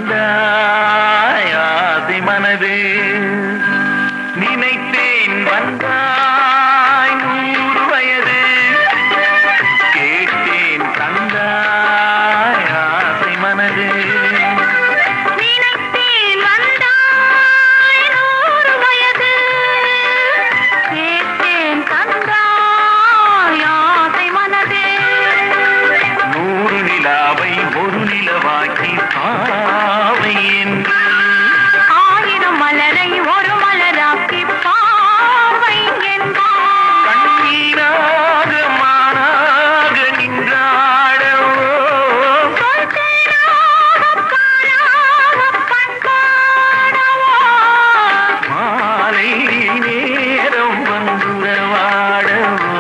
தந்தாய் ஆசை மனது நினைத்தேன் வந்தாய் 100 வயது கேட்டேன் தந்தாய் ஆசை மனது ஒரு நிலவாக்கி பாவை என்று 1000 மலரை ஒரு மலராக்கி பாவை என்றார் கண்ணீராக மானாக நின்றாடவோ மாலை நேரம் வந்துறவாடவோ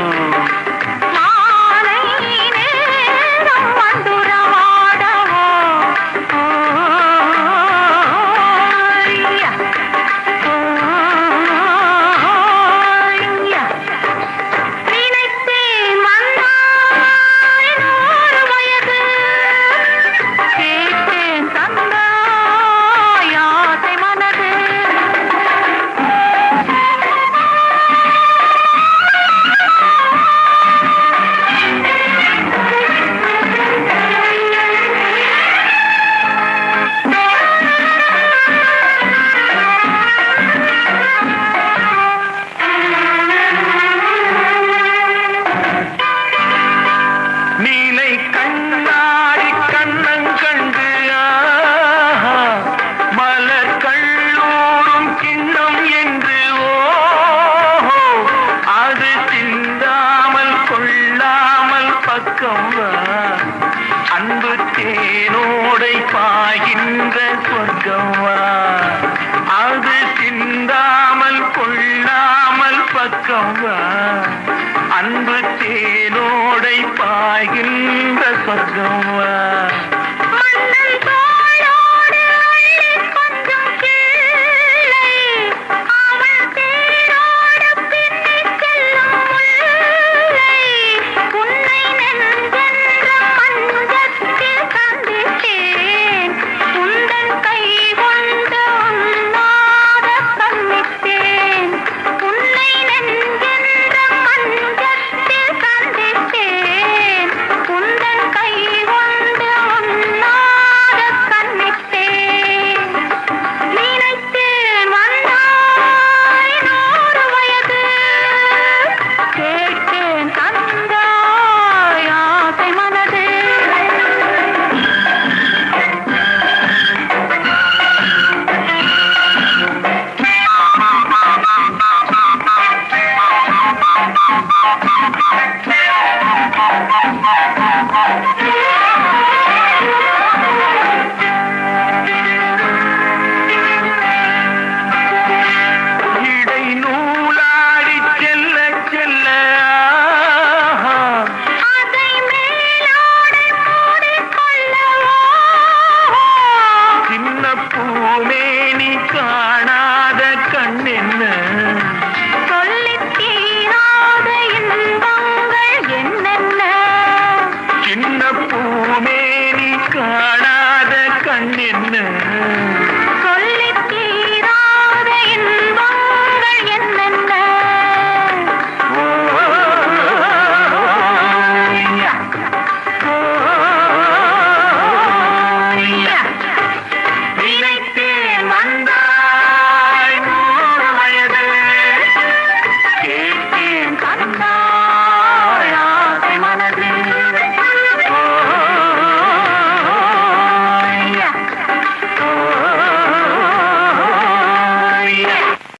கண்ணாடி கண்ணங்கண்டு மலர் கள்ளூரும் கிண்ணம் என்று அது சிந்தாமல் கொள்ளாமல் பக்கம் அன்பு தேனோடை பாய்கின்ற சொர்க்கம் அது சிந்தாமல் கொள்ளாமல் பக்கம் அன்பு தேனோடை பாய்கின்ற சொர்க்கம் பூமேனி காணாத கண்ணென்ன சொல்லித் தீராத இன்பங்கள் என்னென்ன சின்ன பூமேனி காணாத கண்ணென்ன